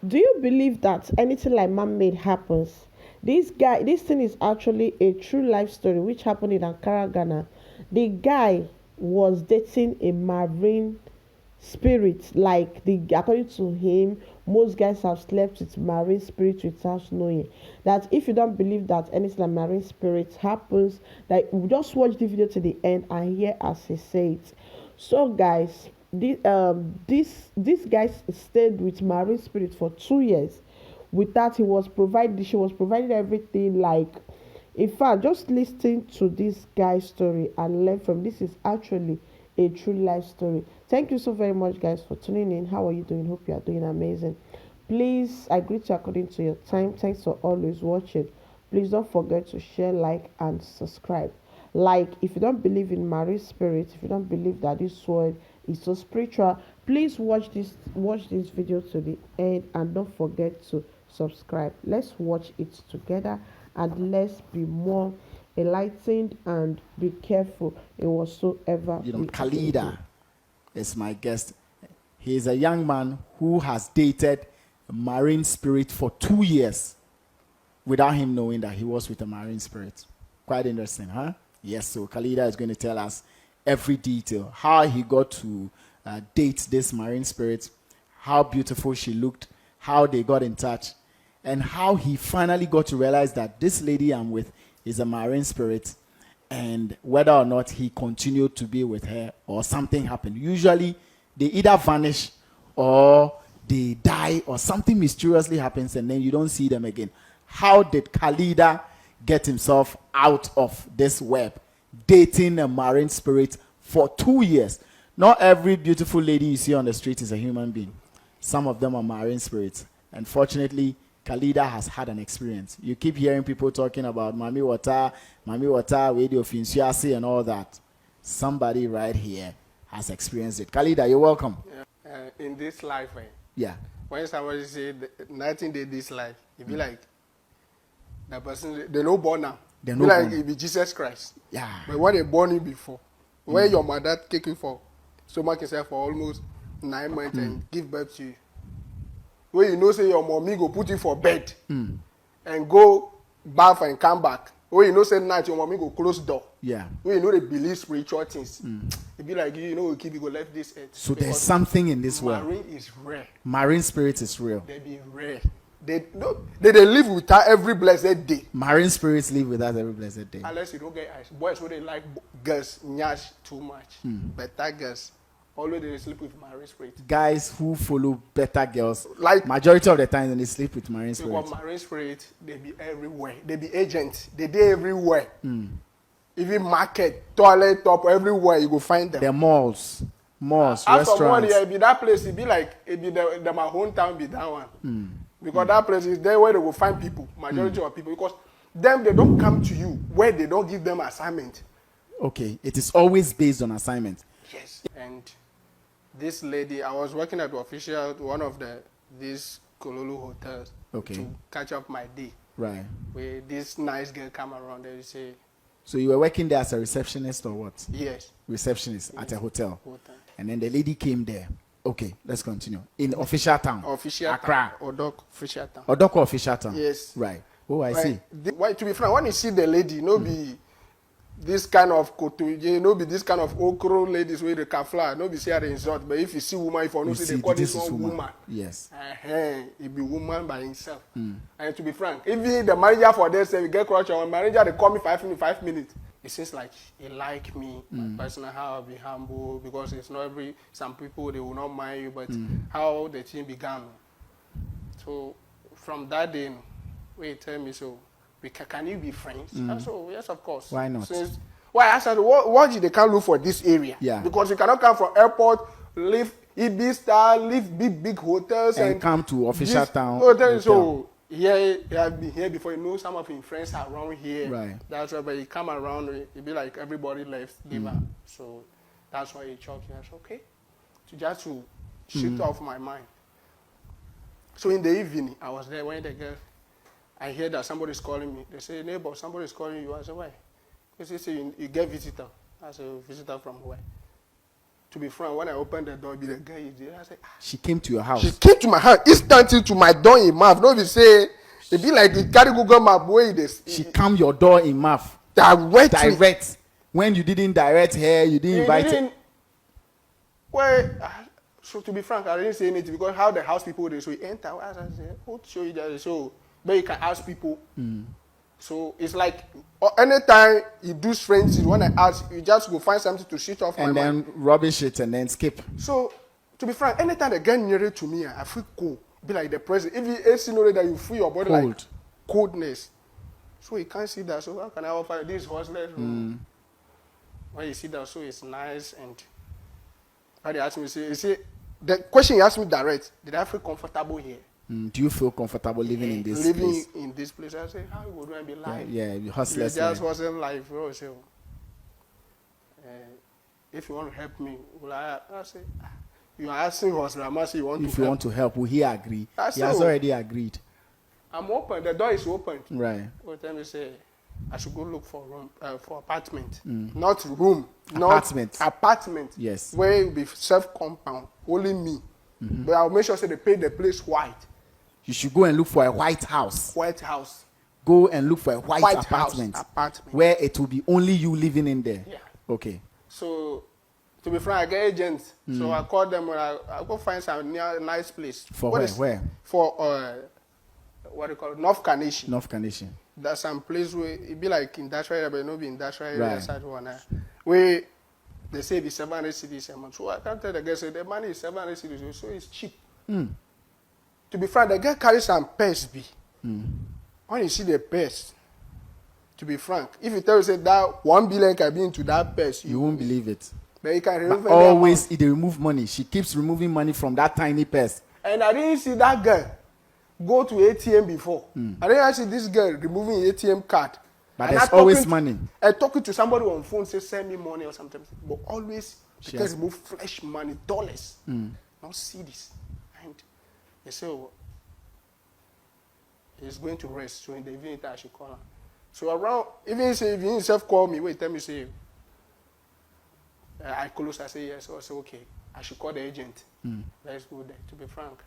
Do you believe that anything like man-made happens? This thing is actually a true life story which happened in Accra, Ghana. The guy was dating a marine spirit. Like the according to him, most guys have slept with marine spirit without knowing. That if you don't believe that anything like marine spirit happens, like just watch the video to the end and hear as he says. So guys, this guy stayed with marine spirit for 2 years. With that, she was providing everything. Like, in fact, just listen to this guy's story and learn from this is actually a true life story. Thank you so very much, guys, for tuning in. How are you doing? Hope you are doing amazing. Please, I greet you according to your time. Thanks for always watching. Please don't forget to share, like, and subscribe. Like, if you don't believe in marine spirit, if you don't believe that this world is so spiritual, please watch this video to the end and don't forget to subscribe. Let's watch it together and let's be more enlightened and be careful in whatsoever. Khalida is my guest. He is a young man who has dated a marine spirit for 2 years without him knowing that he was with a marine spirit. Quite interesting, huh? Yes, so Khalida is going to tell us every detail, how he got to date this marine spirit, how beautiful she looked, how they got in touch, and how he finally got to realize that this lady I'm with is a marine spirit, and whether or not he continued to be with her or something happened. Usually, they either vanish or they die or something mysteriously happens and then you don't see them again. How did Khalida get himself out of this web, dating a marine spirit for 2 years? Not every beautiful lady you see on the street is a human being. Some of them are marine spirits. Unfortunately, Khalida has had an experience. You keep hearing people talking about Mami Water, Radio Finsuasi, and all that. Somebody right here has experienced it. Khalida, you're welcome. Yeah. In this life, yeah. When somebody say nothing did this life, it be like the person they no born now. They be no like born. it be Jesus Christ. Yeah. But when they born you before, when your mother take you for stomach yourself for almost 9 months and give birth to you, where you know say your mommy go put you for bed and go bath and come back. Where you know say night your mommy go close door. Yeah. Where you know they believe spiritual things. It be like you know we keep you go left this earth. So there's something in this world. Marine is rare. Marine spirit is real. They be rare. They live without every blessed day. Marine spirits live without every blessed day. Unless you don't get eyes. Boys who they like girls nyash too much. Better girls. Always they sleep with marine spirits. Guys who follow better girls, like majority of the time they sleep with marine spirits. Because marine spirits, they be everywhere. They be agents. They everywhere. Even market, toilet, top, everywhere you go find them. The malls, After restaurants. money, it be that place. It be like it be the my hometown be that one. Because that place is there where they will find people, majority of people. Because them they don't come to you where they don't give them assignment. Okay, it is always based on assignment. Yes. And this lady, I was working at the official one of these Kololo hotels to catch up my day. Right. Where this nice girl come around there, you say. So you were working there as a receptionist or what? Yes. Receptionist at a hotel. And then the lady came there. Okay, let's continue. In official town. Official Accra. Odok official town. Odoko official town. Yes. Right. Oh, I see. Why to be frank, when you see the lady, no be this kind of kotoje, no be this kind of okro ladies where they can fly, no be say at the insult. But if you see woman, if you know see they call this one woman. Yes. It be woman by himself. And to be frank, even the manager for this, we get crouch on manager, they call me 5 minutes. It seems like he like me, my personal how I be humble because it's not some people they will not mind you, but how the thing began. So from that day, he tell me so. Can you be friends? And so yes, of course. Why not? Why I said what did they can look for this area? Yeah. Because you cannot come from airport, live EB star, live big hotels and come to official town. Hotel. So he have been here before. You know some of his friends are around here. Right. That's why but he come around, it be like everybody left, give up. So that's why he choking. I said, okay. To shift off my mind. So in the evening, I was there when the girl I hear that somebody's calling me. They say, neighbor, somebody's calling you. I said, why? They say, you get visitor. I said, visitor from where? To be frank, when I opened the door, be the girl is there. I said, She came to your house. She came to my house instantly to my door in mouth. Don't be say it be like the carry Google map way this. She come your door in mouth. Direct. When you didn't direct her, you didn't invite her. Well, so to be frank, I didn't say anything because how the house people they so you enter. I said, "Who show you that?" So, but you can ask people. So it's like anytime you do strange things, when I ask, you just go find something to shit off and my then mind. rubbish it and then skip. So to be frank, anytime they get nearer to me, I feel cool. Be like the president. If you AC know that you feel your body Cold. like coldness. So you can't see that. So how can I offer this horseless room? When you see that, so it's nice and. How they ask me, say the question you asked me direct. Did I feel comfortable here? Do you feel comfortable living in this living place? in this place? I say, how would I be live? Yeah, you It hustlers. just wasn't life, bro. So, if you want to help me, well, I say, you are asking us, I must say you want If to you help. want to help, will he agree? I He has say, already agreed. I'm open. The door is open. Right. Well, tell me say, I should go look for room, for apartment, not room, Apartment. not apartment. Yes. Where it will be self compound, only me. But I'll make sure say they paint the place white. You should go and look for a white house. White house. Go and look for a white apartment. House, apartment. Where it will be only you living in there. Yeah. Okay. So, to be frank, I get agents. So I call them when I go find some nice place. For What where? is- Where? For what do you call it? North Carnation. North Carnation. That's some place where it be like industrial area, but it no be industrial area. Right. Side one. Where they say it's 700 cities a month. So I can't tell the guy say the money is 700 cities, so it's cheap. To be frank, the guy carries some purse. When you see the purse, to be frank, if you tell you say that 1 billion can be into that purse, You won't believe it. but you can remove But any always, amount. they remove money. She keeps removing money from that tiny purse. And I didn't see that girl go to ATM before. I didn't see this girl removing ATM card. But And there's I always talking- money. I talking to somebody on phone, say send me money or something. But always She she can has- remove fresh money, dollars, not cedis. And they say, oh, he's going to rest. So in the evening, I should call her. So around, even say if he himself call me, wait, tell me say, I close. I say yes. So I say okay. I should call the agent. Let's go there. To be frank,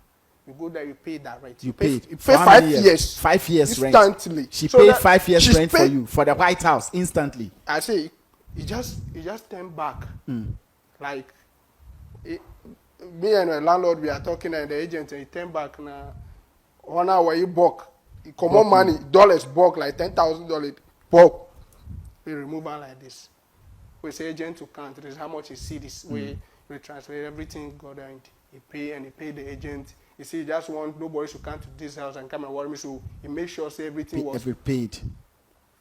you go there, you pay that rent. You paid. You For pay how 5 many years. 5 years rent. Instantly. She So paid that 5 years she's rent for paid- you for the White House instantly. I say, he just turned back. Like, me and the landlord, we are talking, and the agent, and he turned back now. 1 hour, you bulk. He come on money, dollars bulk, like $10,000 bulk. We remove her like this. We say agent to count. This is how much you see this way. We translate everything, go there, and he pay the agent. You see, he just want nobody to come to this house and come and worry me. So he make sure say everything was. Every paid.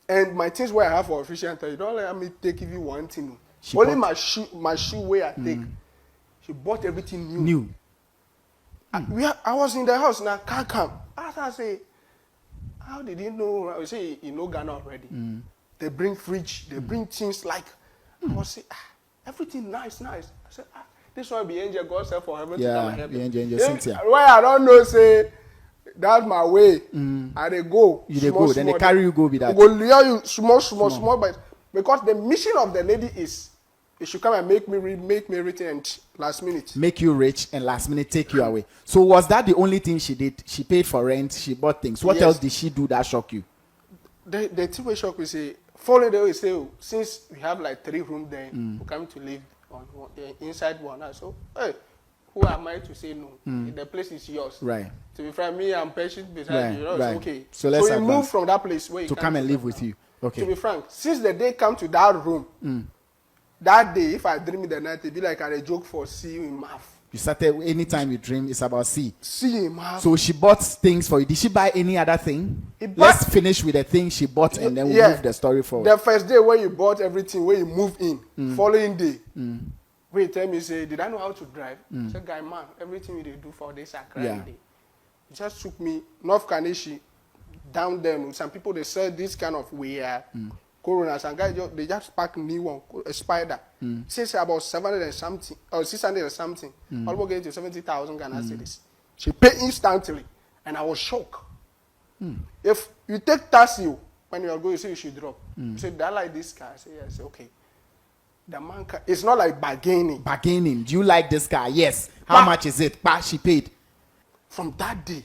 And my things where I have for official time, you don't let me take if you want to. She Only bought- my shoe where I take. She bought everything new. New. I was in the house now, can't come. I say, how did you know? I say, you know Ghana already. They bring fridge, they bring things like, I was say, everything nice. I said, this one be angel, God said for heaven to come Yeah, and help the me. angel, Then, Cynthia. why I don't know, say, that's my way. I they go. You dey go, then they carry you go be that. Go lure you small, but because the mission of the lady is, you should come and make me everything and last minute. Make you rich and last minute take you away. So was that the only thing she did? She paid for rent, she bought things. What Yes. else did she do that shocked you? The thing we shock we say, following the way we say, oh, since we have like 3 rooms there, we come to live on the inside one. So, hey, who am I to say no? The place is yours. Right. To be frank, me, I'm patient beside Right, you. You know, right. it's okay. So let's we advance. move from that place where you To come and live with you. Okay. To be frank, since the day come to that room, that day, if I dream in the night, it be like I joke for see you in mouth. You started anytime you dream, it's about C. See you in mouth. So she bought things for you. Did she buy any other thing? Let's finish with the thing she bought and then we Yeah. move the story forward. The first day when you bought everything, when you move in, following day, wait, tell me, say, did I know how to drive? I said, guy, man, everything we did do for this Accra Yeah. day. It just took me, North Carnation, down there. Some people, they sell this kind of wear, Coronas, and guys, they just pack new one, a Spider. Says about 700 and something, or 600 and something. Almost getting to 70,000 Ghana cedis. She paid instantly, and I was shocked. If you take taxi, when you are going, you say you should drop. You say, do I like this car? I say, yes, okay. the man it's not like bargaining. Bargaining. Do you like this guy? Yes. How much is it? She paid. From that day,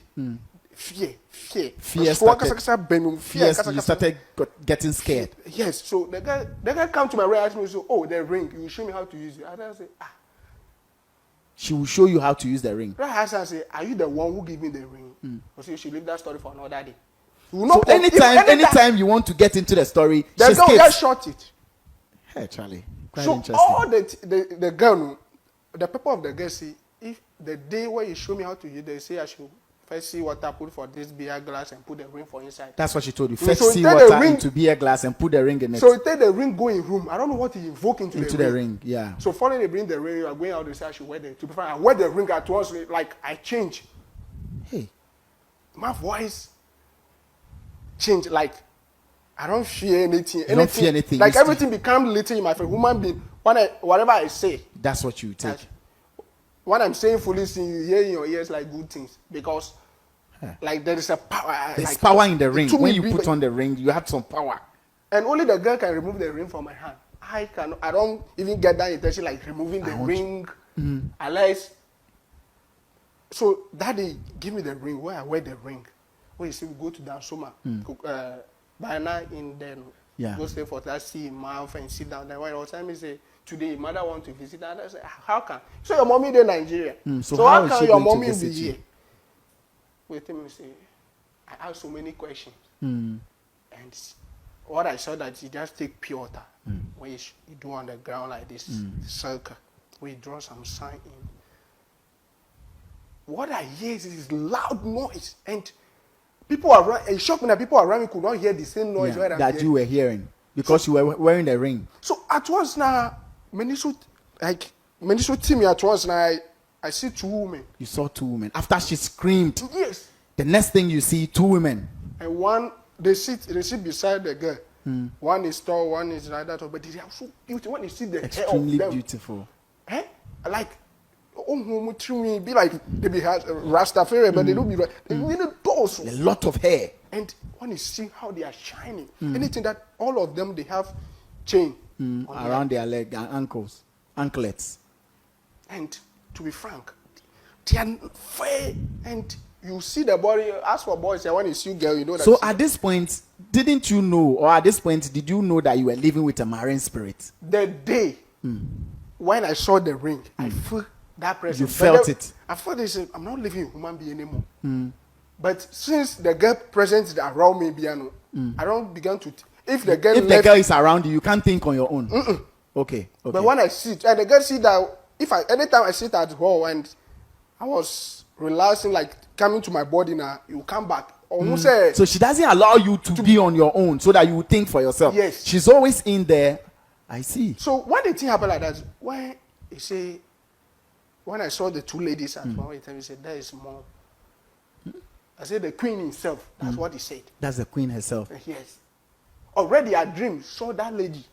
fear. Started. You started getting scared. Yes. So the guy come to my room and ask me, so, oh, the ring, you show me how to use it. I say, She will show you how to use the ring. I say, are you the one who gave me the ring? So you should leave that story for another day. So anytime you want to get into the story, the girl just short it. Hey, Charlie. Quite So interesting. all the girl, the people of the girl say, if the day where you show me how to use, they say I should first see water, put for this beer glass and put the ring for inside. That's what she told you. First see water into beer glass and put the ring in it. So you take the ring, go in room. I don't know what he invoke into the ring. Yeah. So finally they bring the ring. You are going out. They say I should wear the. To be frank, I wear the ring at once. Like I change. Hey. My voice change. Like I don't fear anything. You don't fear anything. Like everything become little in my face. Human being. Whatever I say. That's what you take. When I'm saying foolish things, you hear in your ears like good things because, like there is a power. There's power in the ring. When you put on the ring, you have some power. And only the girl can remove the ring from my hand. I don't even get that intention like removing the ring, unless. So daddy give me the ring. Where I wear the ring. When you see we go to Dansoma, by now in then go stay for that see mouth and sit down there. When all time he say. Today, mother want to visit, and I say, how can? So your mommy in Nigeria. So how can your mommy be here? Wait a minute, say, I ask so many questions, and what I saw that you just take pure water, when you do on the ground like this circle, we draw some sign in. What I hear is loud noise, and people around. It shocked me that people around me could not hear the same noise that you were hearing because you were wearing the ring. So at once now. Many so team at once now I see two women. You saw two women. After she screamed. Yes. The next thing you see, two women. And one they sit beside the girl. One is tall, one is like that, but they are so beautiful. When you see the extremely hair of them, beautiful. Like be like they be Rastafari, but they don't be right. They really those. A lot of hair. And when you see how they are shining, anything that all of them they have chain. Around their leg and anklets. And to be frank, they are fair, and you see the body. As for boys, when you see girl, you know that. So at this point, didn't you know, or at this point, did you know that you were living with a marine spirit? The day when I saw the ring, I felt that presence. You felt it. I felt this. I'm not living a human being anymore. But since the girl presence around me, I don't begin to. If the girl is around you, you can't think on your own. Okay. But when I sit, and the girl see that anytime I sit at home and I was relaxing, like coming to my body now, you come back. So she doesn't allow you to be on your own so that you would think for yourself. Yes. She's always in there. I see. So when the thing happened like that, when I saw the two ladies at one time, he said, there is more. I said the queen himself. That's what he said. That's the queen herself. Yes. Already I dreamed, saw that lady.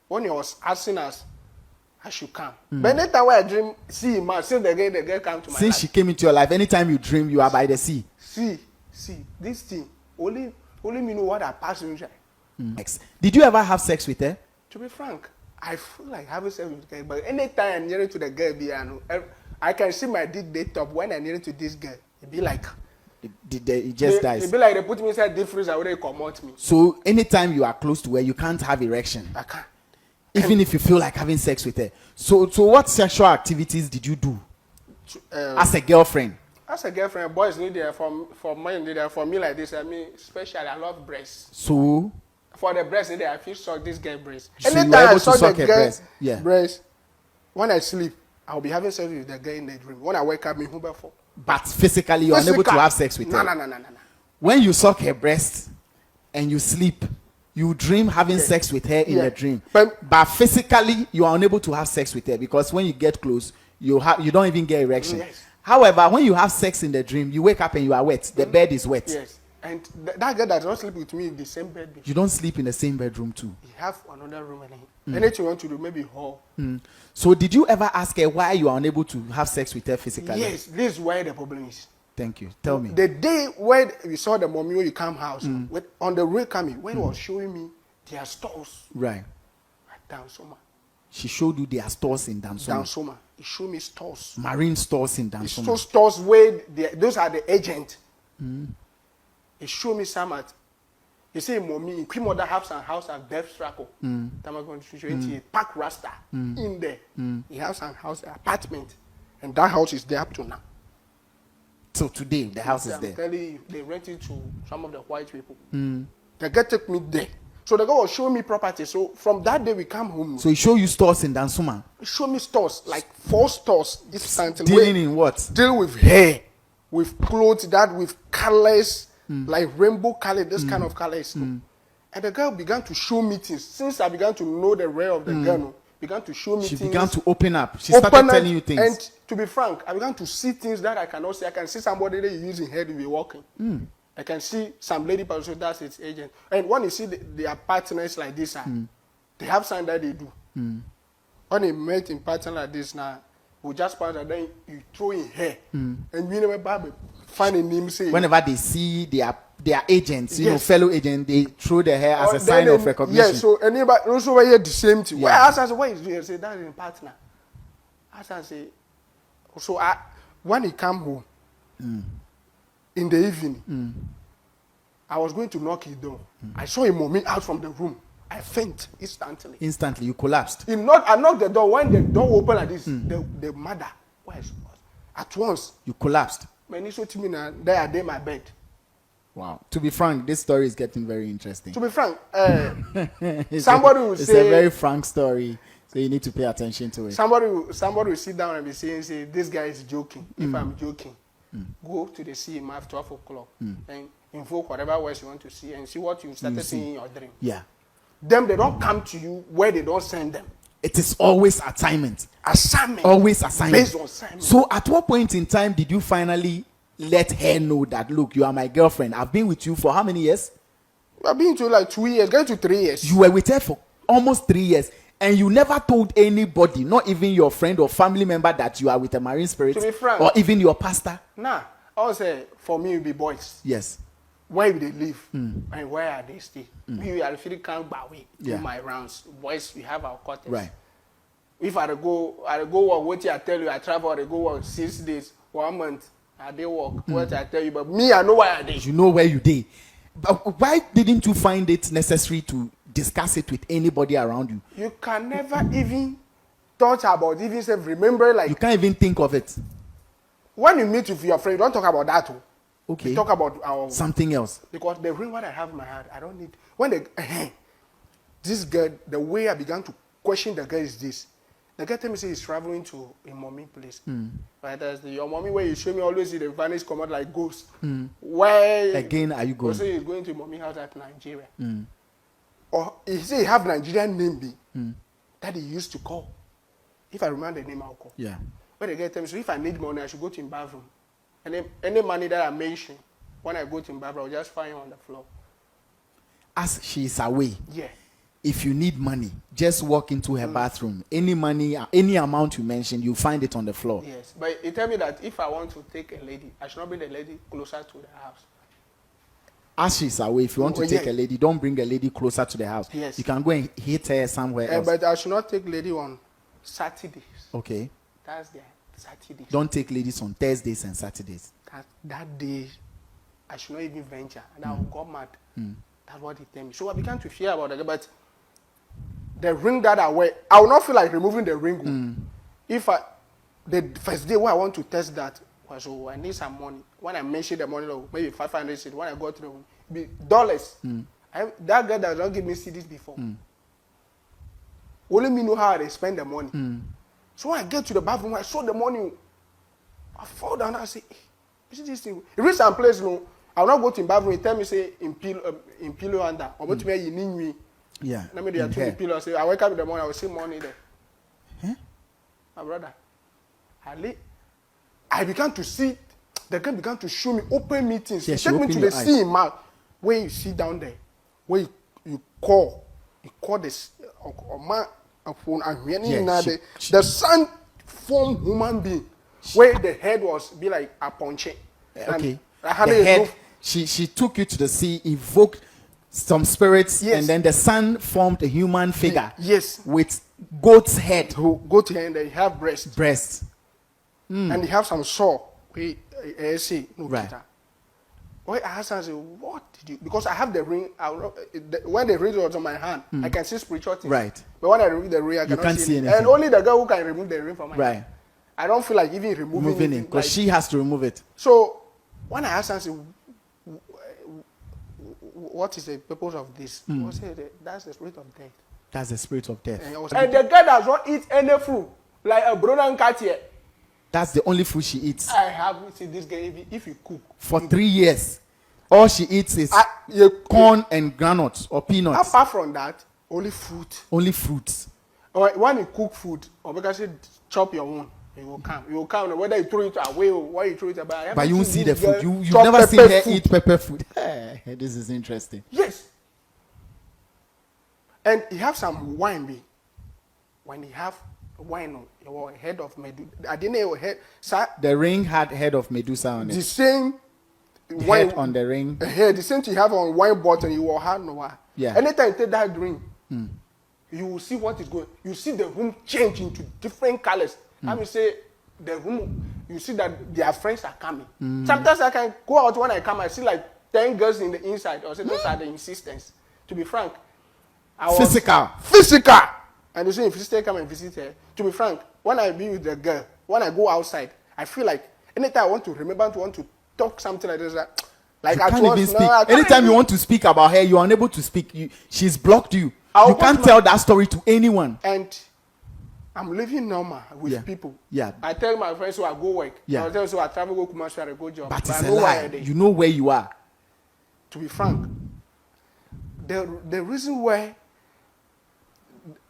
When he was asking us, I should come. But anytime when I dream, see him, since the girl came to my life. Since she came into your life, anytime you dream, you are by the sea. See, this thing, only me know what I passed inside. Did you ever have sex with her? To be frank, I feel like having sex with the girl, but anytime I'm near to the girl, I can see my dick date up when I'm near to this girl. It be like... It just dies. It be like they put me inside deep freezer where they come out me. So anytime you are close to her, you can't have erection. I can't. Even if you feel like having sex with her. So what sexual activities did you do as a girlfriend? As a girlfriend, boys need there for men need there for me like this. I mean, especially I love breasts. So for the breast, I feel suck this girl breast. So anytime you are able I saw to suck the her girl breast. breast, when I sleep, I'll be having sex with the girl in the dream. When I wake up, me who before. But physically, you are unable to have sex with her. No. When you suck her breast and you sleep, you dream having sex with her in the dream. But physically, you are unable to have sex with her because when you get close, you don't even get erection. Yes. However, when you have sex in the dream, you wake up and you are wet. The bed is wet. Yes. And that girl does not sleep with me in the same bed. You don't sleep in the same bedroom too. You have another room and anything you want to do, maybe hall. So did you ever ask her why you are unable to have sex with her physically? Yes, this is where the problem is. Thank you. Tell me. The day when we saw the mommy when you come house, on the way coming, when he was showing me their stores Right. at Dansoma. She showed you their stores in Dansoma. Dansoma. He showed me stores. Marine stores in He Dansoma. showed stores where those are the agents. He showed me some at. He said, "Mommy, in Quimother house and Death Struggle. Tamagon 28 Park Rasta in there. He has an house apartment, and that house is there up to now. So today the house is I'm there. telling you, they rent it to some of the white people. The guy took me there. So the guy was showing me property. So from that day we come home. So he showed you stores in Dansoma. He showed me stores, like 4 stores. This Dealing in what? Deal with hair, with clothes, that with colors, like rainbow color, this kind of colors. And the girl began to show me things. Since I began to know the rare of the girl, began to show me She things. began to open up. She started telling you things. And to be frank, I began to see things that I cannot see. I can see somebody that is using hair to be walking. I can see some lady person that's its agent. And when you see their partners like this, they have something that they do. When they met in pattern like this now, we just pass and then you throw in hair. And we never find a name say. Whenever they see their agents, you know, Yes. fellow agents, they throw their hair as a Or sign then of recognition. Yes, so anybody also hear the same thing. Yeah. Why I ask, what is doing? I say that is in partner. I say, so when he come home in the evening, I was going to knock his door. I saw him moving out from the room. I faint instantly. Instantly, you collapsed. I knocked the door. When the door opened like this, the mother was at once. You collapsed. Man, he said to me now, there I did my bed. Wow. To be frank, this story is getting very interesting. To be frank, It's somebody will it's say- a very frank story, so you need to pay attention to it. somebody will sit down and be saying, say, this guy is joking. If I'm joking, go to the CMF 12 o'clock and invoke whatever words you want to see and see what you started seeing in your dream. Yeah. Them, they don't come to you where they don't send them. It is always assignment. Assignment. Always assignment. Based on assignment. So at what point in time did you finally let her know that, look, you are my girlfriend. I've been with you for how many years? I've been to like 2 years, going to 3 years. You were with her for almost 3 years. And you never told anybody, not even your friend or family member, that you are with a marine spirit. To be frank. Or even your pastor. Nah, I would say for me, it would be boys. Yes. Where do they live and where are they stay? We are feeling can't go away. Yeah. Do my rounds. Boys, we have our quarters. Right. If I go work, what I tell you, I travel, I go work 6 days, 1 month, I dey work. What I tell you, but me, I know where I dey. You know where you did. But why didn't you find it necessary to discuss it with anybody around you? You can never even thought about even say remember like You can't even think of it. when you meet with your friend, don't talk about that. Okay. We talk about our Something else. because the ring what I have in my heart, I don't need when this girl, the way I began to question the girl is this. The guy tell me say he's traveling to a mommy place. Right, that's your mommy where you show me always see the vanish come out like ghost. Where Again, are you going? Also he's going to mommy house at Nigeria. Or he say he have Nigerian name be that he used to call. If I remember the name, I'll call. Yeah. When they get them, so if I need money, I should go to him bathroom. And then any money that I mention, when I go to him bathroom, I'll just find him on the floor. As she is away, Yeah. if you need money, just walk into her bathroom. Any money, any amount you mention, you find it on the floor. Yes. But he tell me that if I want to take a lady, I should not bring the lady closer to the house. As she's away, if you want to take yeah. a lady, don't bring a lady closer to the house. Yes. You can go and hit her somewhere else. But I should not take lady on Saturdays. Okay. That's the Saturdays. Don't take ladies on Thursdays and Saturdays. That day, I should not even venture. And I will go mad. That's what he tell me. So I began to fear about it. But the ring that I wear, I will not feel like removing the ring. If the first day when I want to test that, so I need some money. When I mention the money, maybe 500 cedis. When I go to the room, be dollars. That girl does not give me CDs before. Only me know how they spend the money. So when I get to the bathroom, I saw the money. I fall down and I say, hey, you see this thing? If it's some place, no, I will not go to the bathroom. He tell me, say, in pillow under. Or go to me, you need me. Yeah. Let me do the pillow. I say, I wake up in the morning, I will see money there. Huh? My brother, I began to see, the girl began to show me open meetings. Yeah, He she take me opened to your the eyes. sea mouth, where you sit down there, where you call this, man, a phone, and Yeah, the sun formed human being, where the head was be like a ponche. Okay. And The head, she took you to the sea, invoked some spirits, Yes. and then the son formed a human figure. Yes. With goat's head, Who go to him and they have breast. and they have some saw. We say no Right. kita. When I asked her, I said, what did you? Because I have the ring. When the ring was on my hand, I can see spiritual things. Right. But when I remove the ring, I cannot can't see anything. anything. And only the girl who can remove the ring from my Right. hand. I don't feel like even removing It it. because she has to remove it. So when I asked her, I said, what is the purpose of this? I said, that's the spirit of death. That's the spirit of death. And the girl does not eat any fruit, like a brother and cat here. That's the only food she eats. I have seen this girl, if you cook. For 3 years, all she eats is corn and granuts or peanuts. Apart from that, only fruit. Only fruits. Or when you cook food, or because you chop your own, it will come. It will come. Whether you throw it away or why you throw it away. But you won't see the food. You've never seen her eat pepper food. This is interesting. Yes. And you have some wine. When you have wine on your head of Medusa, I didn't know your head. Sir, The ring had head of Medusa on the it. same Head on the ring. the same thing you have on wine bottle, you will have no one. Yeah. Anytime you take that drink, you will see what is going. You see the room change into different colors. I mean, say the room. You see that their friends are coming. Sometimes I can go out when I come. I see like 10 girls in the inside. Or say those are the insistence. To be frank, I was physical. And you see, if you stay come and visit her. To be frank, when I be with the girl, when I go outside, I feel like anytime I want to remember to want to talk something like this, like You I can't even speak. Anytime you want to speak about her, you are unable to speak. She's blocked you. You can't tell that story to anyone. And I'm living normal with people. Yeah. I tell my friends who I go work. Yeah. I tell them so I travel go Kumasi I go job. But it's I a know why lie. I dey. You know where you are. To be frank, the reason why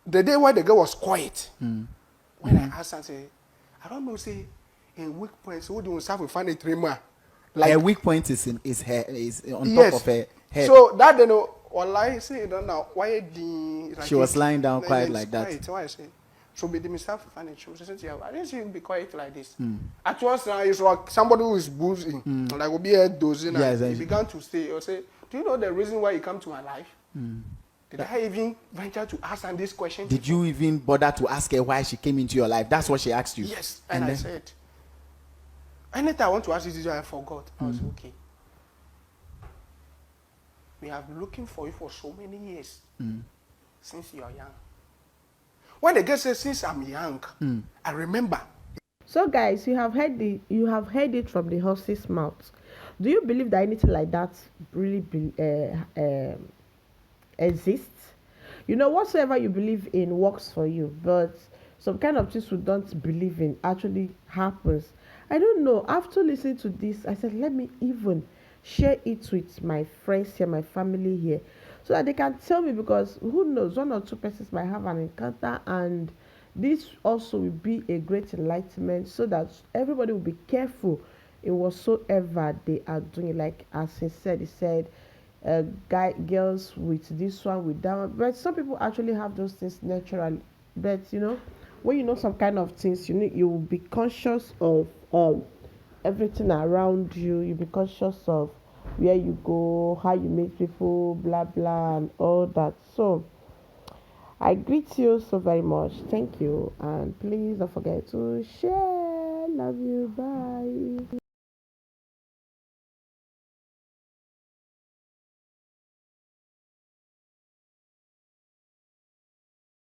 the day why the girl was quiet, when I asked her, say, I don't know, say, in weak points, who do you have to find a trimmer? Like her weak point is on Yes. top of her head. So that they know, online say, you don't know why the. She was lying down quiet like that. Quiet. Why I say, so be myself find it. She said, yeah, I didn't see you be quiet like this. At once now it's like somebody who is boozing, like will be a dozing. Yeah, And he began to say, or say, do you know the reason why you come to my life? Did I even venture to ask her this question? Did you even bother to ask her why she came into your life? That's what she asked you. Yes. And I said, anytime I want to ask you this, I forgot. I was okay. We have been looking for you for so many years. Since you are young. When the girl says, since I'm young, I remember. So guys, you have heard it from the horse's mouth. Do you believe that anything like that really exists? You know, whatsoever you believe in works for you, but some kind of things we don't believe in actually happens. I don't know. After listening to this, I said, let me even share it with my friends here, my family here, so that they can tell me, because who knows, one or two persons might have an encounter, and this also will be a great enlightenment, so that everybody will be careful in whatsoever they are doing. Like as he said, girls with this one, with that one. But some people actually have those things naturally. But you know, when you know some kind of things, you will be conscious of everything around you. You'll be conscious of where you go, how you meet people, blah blah, and all that. So I greet you so very much. Thank you, and please don't forget to share. Love you. Bye.